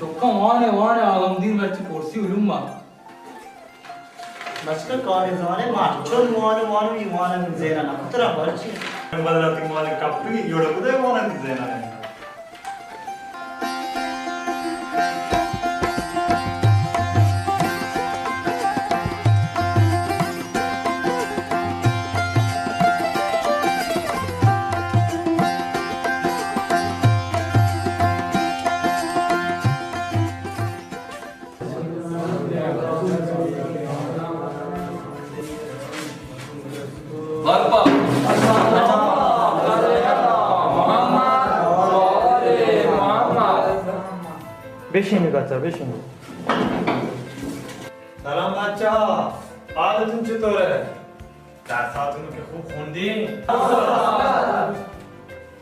تو وانه آقام دین برچه پرسی علوم با مشکل کاری زمانه مان چون وانه ایمان زیرا نخطر برچی بدلاتی مال کپی یوڑ بوده وانه دیزاین بابا بشینید بچه بشینید. سلام بچه ها، حالتون چطوره؟ درساتونو که خوب خوندین؟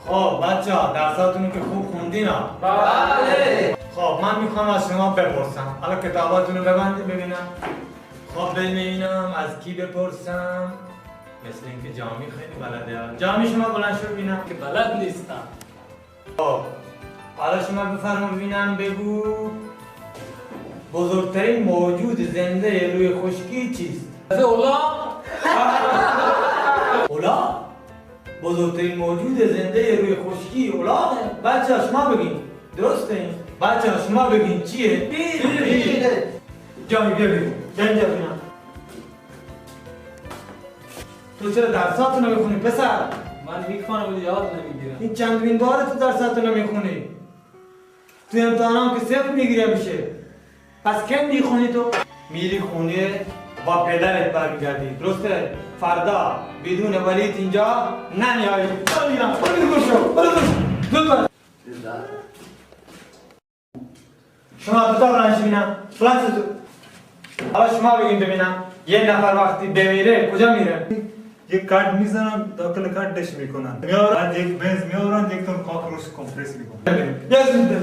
خب بچه ها درساتونو که خوب خوندین ها؟ بله. خب من میخوام از شما بپرسم. حالا کتاباتونو ببندید ببینم. خب ببینم از کی بپرسم؟ مثل اینکه جامی خیلی بلده. جامی شما بلند شو ببینم. که بلد نیستم. خب حالا شما بفرما ببینم بگو بزرگترین موجود زنده روی خشکی چیست؟ اولا اولا؟ بزرگترین موجود زنده روی خشکی اولاغه؟ بچه ها شما بگین درسته این؟ بچه ها شما بگین چیه؟ بیر جامی بیا بگو جنجا بینم تو چرا درساتو نمیخونی پسر؟ من میخوانم ولی یاد نمیگیرم. این چندمین باره تو درساتو نمیخونی؟ تو امتحانام که صفر میگیره میشه. پس کی میخونی تو؟ میری خونه با پدرت برمیگردی درسته؟ فردا بدون ولید اینجا نمیایی. برو میرم برو گوشو برو گوشو شما دوتا برنش بینم فلانس تو حالا شما بگین ببینم یه نفر وقتی بمیره کجا میره؟ یک کارت میزنم داخل کارتش میکنن میارن یک بنز میارن یک تون کاکروش کمپرس میکنن یزیده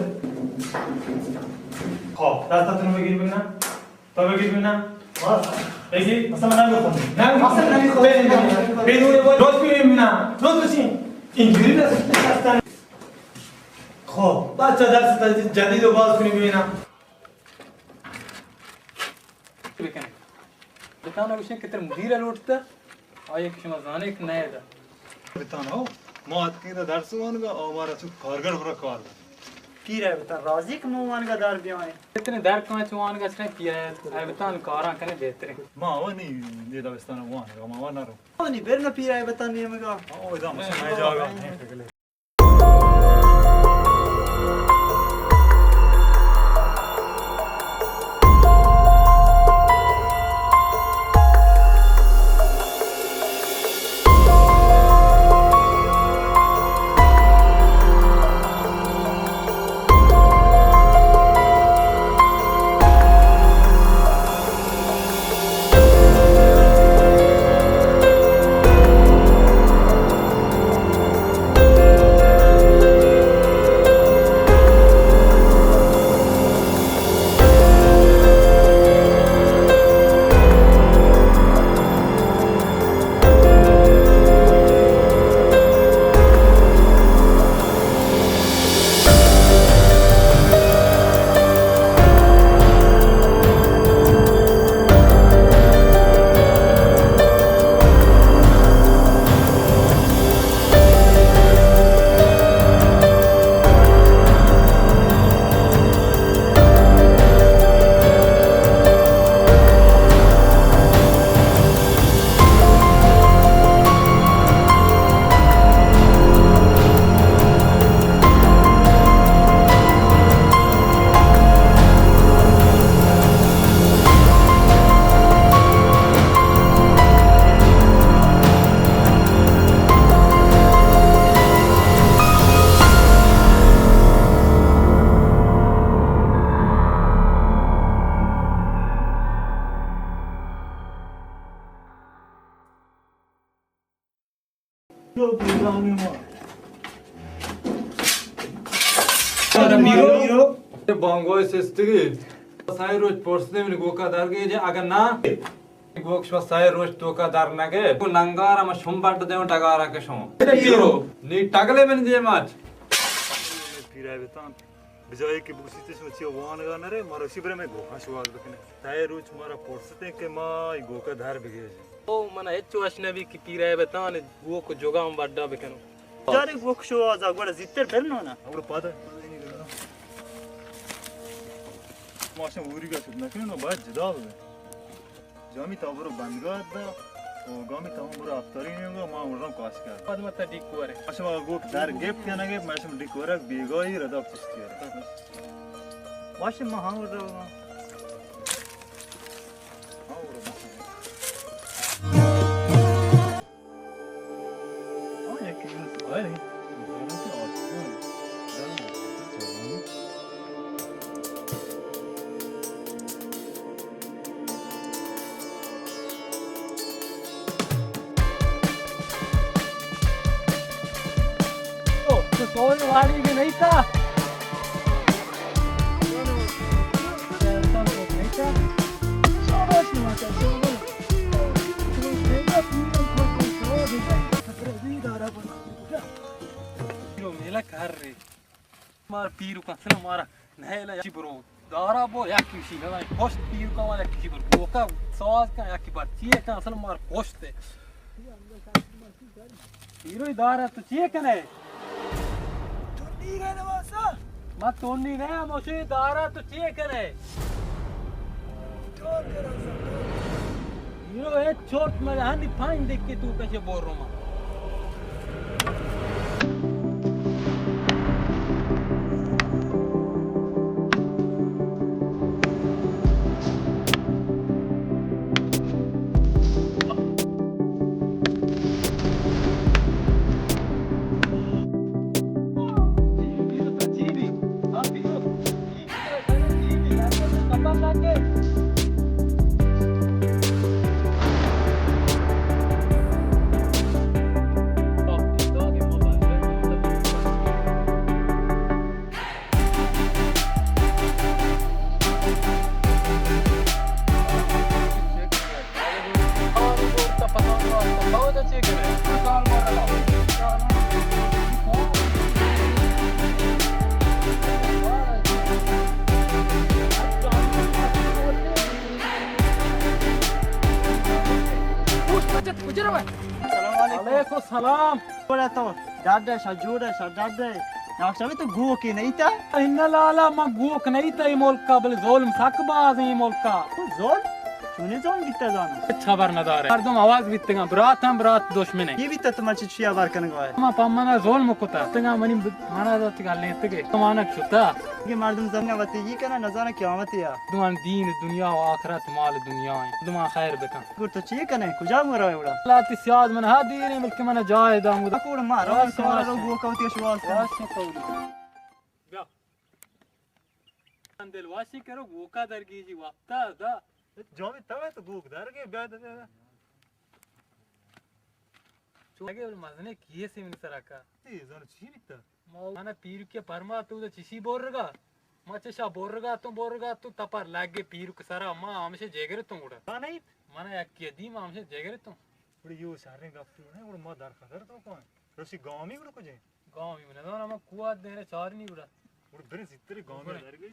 خب دستاتونو بگیر ببینم تا بگیر ببینم بگیر مثلا من نمیخونم اصلا نمیخوام بدون لطف ببینم لطف بشین اینجوری دستن خب بچه درس جدید رو باز کنیم ببینم بکنه بتانا بشین که تر مدیر لوٹتا آیا که شما زانه که نیده بتانا ما اتکیده درس وانگا آمارا تو کارگر برا کار پیره بتن راضی که موانگا در بیاین اتنے درک کنه تو وانگا چنه پیره بتان کاران کنه بهتره ما آوانی دیده بستانا وانگا ما آوان نرو آنی برنا پیره بتن نیمگا آوی دام سمای جاگا میرو بانگوی سستگی سای روز پرسیده میلی گوکا درگی جه اگر نه گوکش با سای روز توکا در نگه تو ننگارا ما شم بڑ دیو ٹگارا کے شم نی ٹگلے بن دی ماچ پیرای بتان بجای که بوسیتش چی وانگا نره مارا شیبره می گوها شواز بکنه تای روچ مارا پرسته که ما ای گوکا دار بگیریم او من هیچ اشنبی کی پیره بتان گو کو جوگام بڑا بکنم جاری گوک شواز اگوڑا زیتر برنونا اگر پاده ماشین وریگا شد نکنه باید جدا بده جامی تا برو بندگاه دا و گامی تا برو افتاری نیونگا ما اونرام کاش کرد بعد مت دیکوره ماشین ما گوک در گپ کنه گپ ماشین دیکوره بیگایی رداب چشتیاره باشه ما هم رو तो सोल वाली भी नहीं था मेला कर रे मार पीर का सन मारा नहला या ब्रो दारा बो या किसी ना पोस्ट पीर का वाला किसी ब्रो का सवाल का या की बात ये का सन मार पोस्ट है पीरो दारा तो ये कने मत तोनी ने मुझे दारा तो ये कने पीरो है छोट में हानि फाइन देख के तू कैसे बोल रहा हूं वालेकुम सलाम बोला तो दादा सजूड़ा सदादा नाक्षावे तो गो के नहीं था इन्ना लाला मा गोक नहीं था ये मुल्क का बल ज़ुल्म सकबाज है ये मुल्क का जोल चुने जोन बिता जाना खबर नदार है मर्दम आवाज बितगा बरात हम बरात दुश्मन है ये भी तो तुम्हारे चिया बार करने को है मा पम्मना ज़ुल्म कोता तंगा मनी माना जाती गाल नहीं तके तमाना छुता ये मर्दम जमना वती ये करना नजारा क़यामत है दुमान दीन दुनिया व आखिरत माल दुनिया है दुमान खैर बेका गुर तो चाहिए कने कुजा मरा है उड़ा ला तिस्याद मन हादीर मुल्क मन जाय दामुदा कोड़ मारो सारा रो गो कवती शवाल दिल वाशी करो गोका दरगी जी वक्ता दा جامی تمه تو گوک درگه بیاد लगे मजने किए से मिन सरका زن چی بیتا माना पीर के परमा तू तो चिसी बोरगा मचशा बोरगा तू तपर लागे पीर के सारा मां हमसे जेगरे तुम उड़ा नाही माना एक के दी मां हमसे जेगरे तुम ఇప్పుడు యో సారే గప్పు నే ఇప్పుడు మా దార్ ఖదర్ తో కోన్ రోసి गांव में उड़ को जे गांव में ना ना कुआ देने चार नहीं उड़ा उड़ बेरे जितरे गांव में दर गई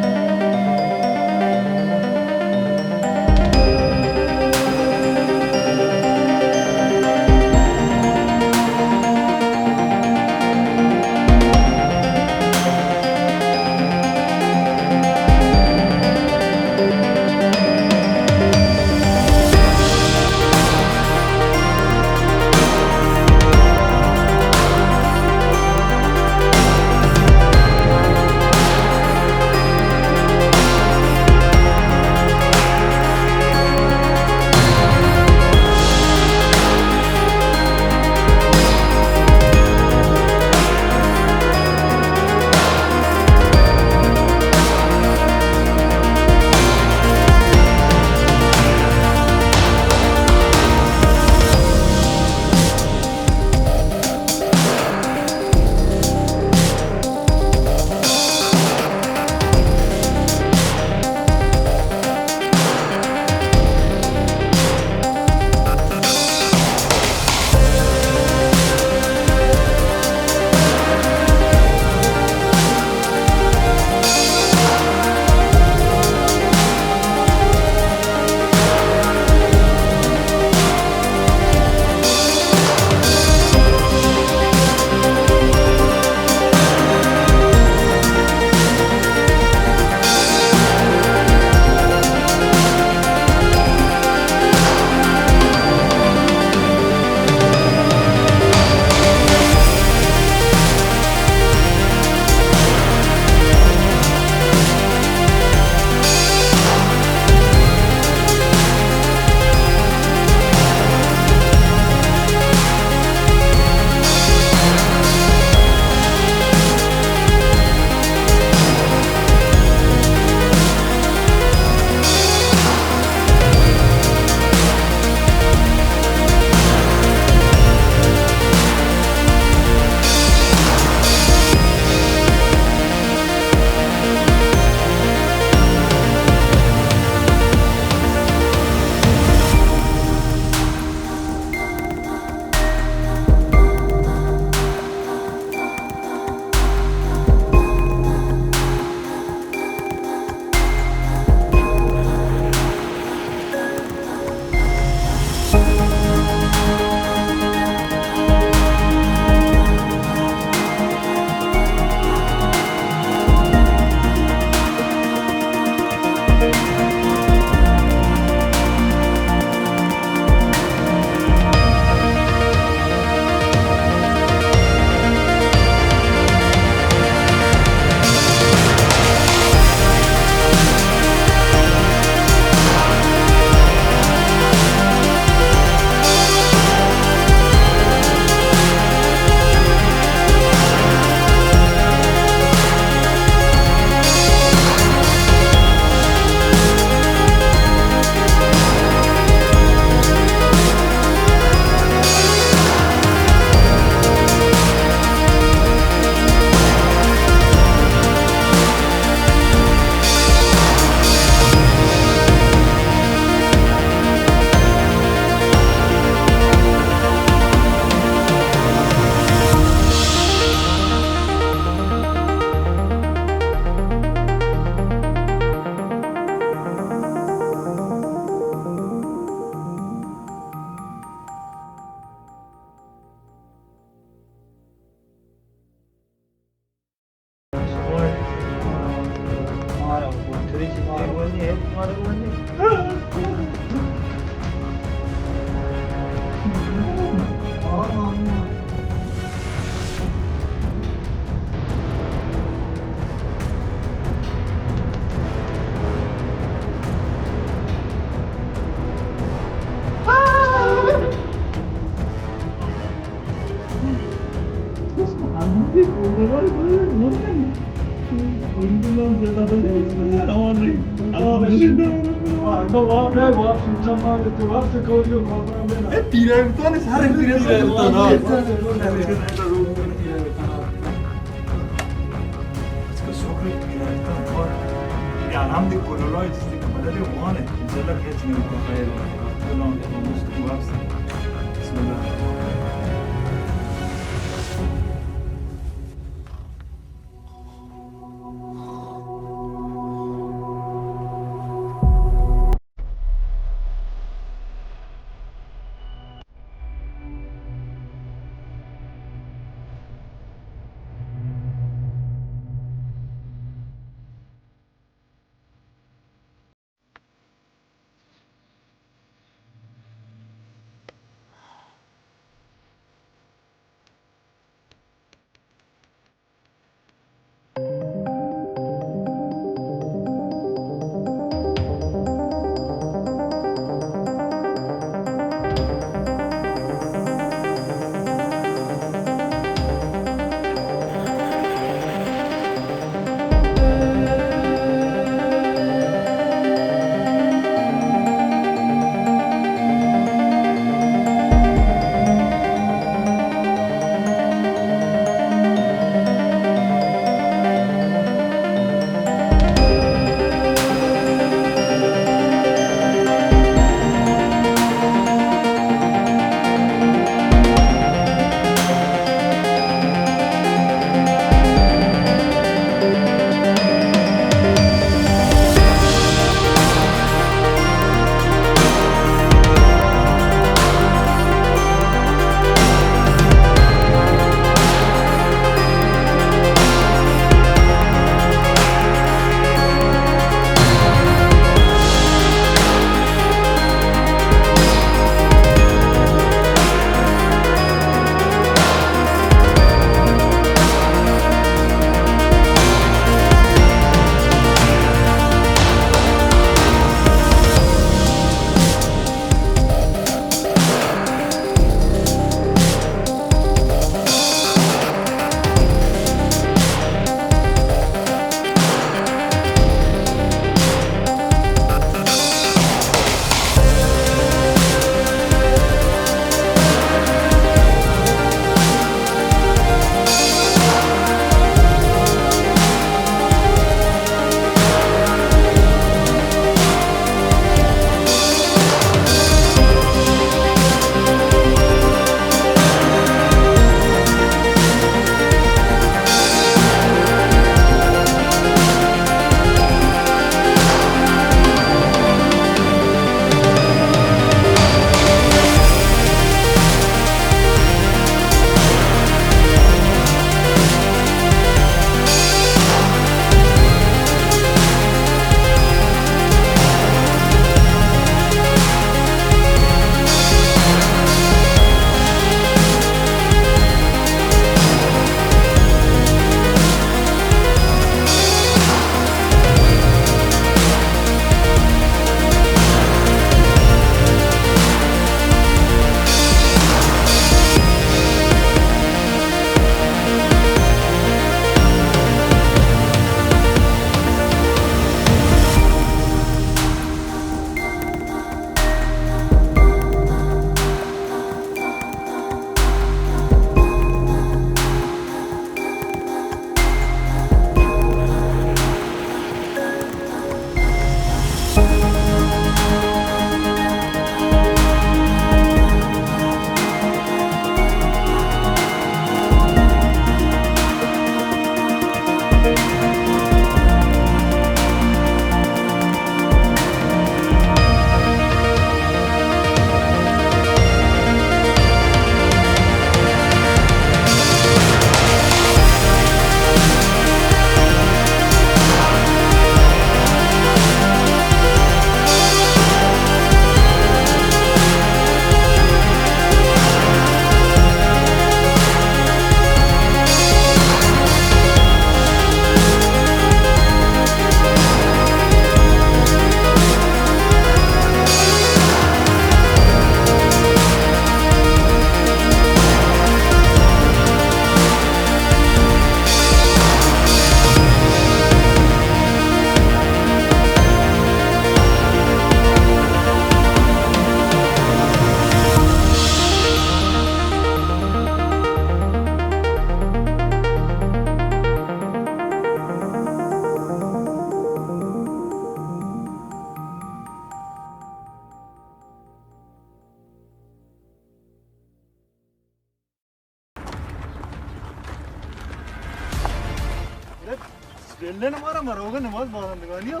بله نمارا مروغه نماز بارندگانی ها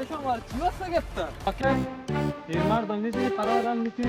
شما چی واسه گفتن؟ اوکی. مردم میتونی فرارم میتونی.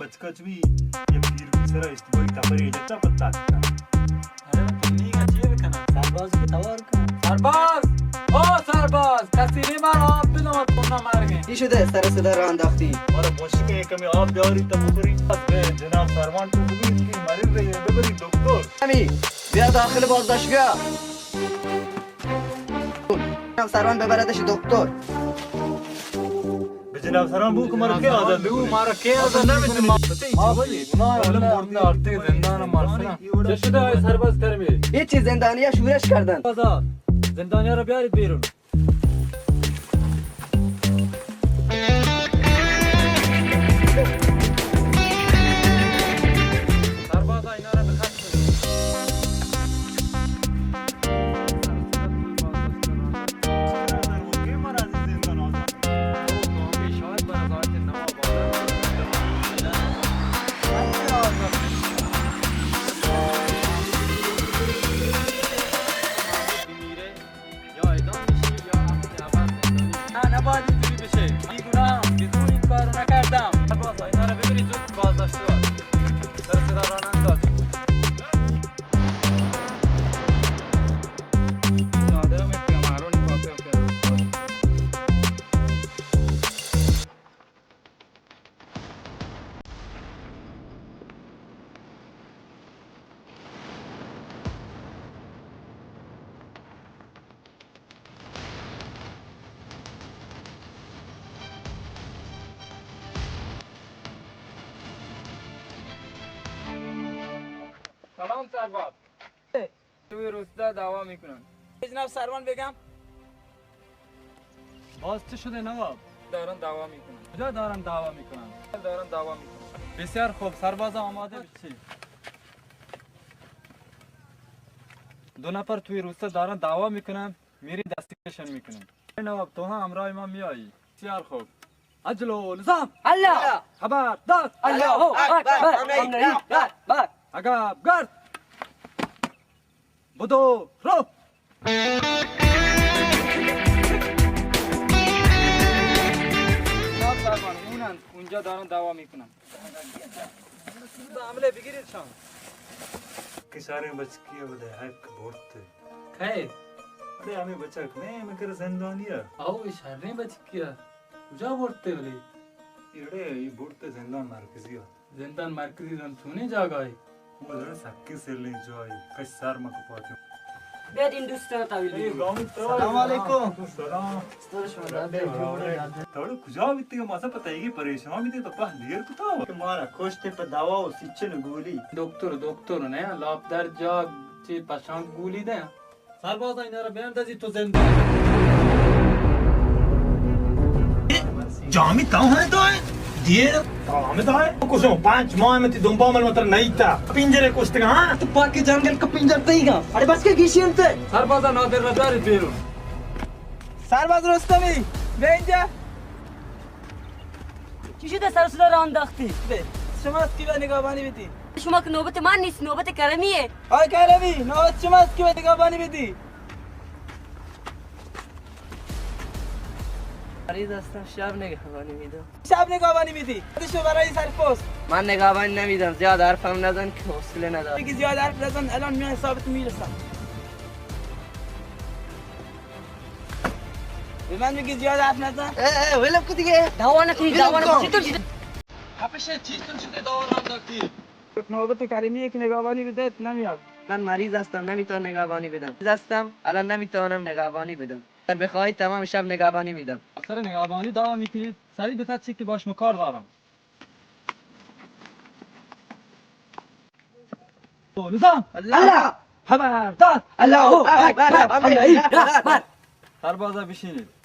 बचकच भी ये पीर बिसरा इस्तेमाल तमरी जच्चा पत्ता अरे तुमनी का चीज कना सरबाज की तवार का सरबाज ओ सरबाज कसीरी मार आप भी ना तुम ना मार गए این شده سر صدا راه انداختی और मुश्क है कमी आप जारी तब बकरी जनाब सरवान तो भी इसकी मरीज रही है बकरी डॉक्टर امی بیا داخل بازداشتگاه سروان ببردش دکتر जनाब सरवान बुक मार के आदत तू मार के आदत ना मैं ना मोड़ने आते जिंदा ना मारना जशदा है सरबाज कर में هیچ چیز زندانیا شورش کردن بازا زندانیا رو بیارید بیرون سرباز اینا رو بخط سلام سرباز توی روستا دعوا میکنن جناب سروان بگم باز چه شده نواب دارن دعوا میکنن کجا دارن دعوا میکنن بسیار خوب سرباز آماده بشید دو نفر توی روستا دارن دعوا میکنن میری دستگیرشون میکنن نواب تو هم همراه ما میایی بسیار خوب عجل و نظام الله خبر دار الله اکبر عقب گرد بدو رو جناب سربان اونجا دارن دعوا میکنن عمله بگیریدشان के सारे बच किए बदे है बहुत خیر अरे हमें बचक मैं कर जिंदानिया او اشاره نه بچ کیا کجا برده ولی इड़े ये बुढ़ते जिंदान मरकजिया زندان مرکزی زن چونه جاگاهی वो जरा सक्के से ले जाए कई सार मक पाते بیاد این دوستان طویل ये गांव में तो سلام علیکم. सलाम थोड़ा कुजा बिते के मासा पता है कि परेशान भी थे तो पह लेर को था مارا کشته په دوا و سیچن گولی دکتر نه لاب در جا چی پشانگ گولی ده سرباز اینا رو بیاندازی تو زندان जामी ताऊ है तो है दिए हमें तो है कुछ 5 माह में ती दुंबा मल मतलब नहीं था पिंजरे कुछ तक हां تو پاک جنگل کا پنجر تیگا अरे बस के گیشیم ته سرباز نادر رو بیارید بیرون سرباز رستمی به اینجا چی شده سر صدا راه انداختی؟ شما از کی به نگاهبانی بدی شما که نوبت من نیست نوبت کرمیه آی کرمی نوبت شما از کی به نگاهبانی بدی مریض هستم شب نگاهبانی میدم شب نگاهبانی میدی خودشو برای سرپوست من نگاهبانی نمیدم زیاد حرفم نزن که حوصله ندارم بگی زیاد حرف نزن الان میان حسابت میرسم به من میگی زیاد حرف نزن ولم کو دیگه دعوا نکنی دعوا نکنی چطور شده؟ نوبت کریمیه که نگاهبانی بده نمیاد من مریض هستم نمیتونم نگاهبانی بدم مریض هستم الان نمیتونم نگاهبانی بدم بخواهید تمام شب نگهبانی میدم. سر نگهبانی دعوا میکنید سریع بترسید که باش کار دارم. نظام الله خبردار الله اکبر سربازا بشینید.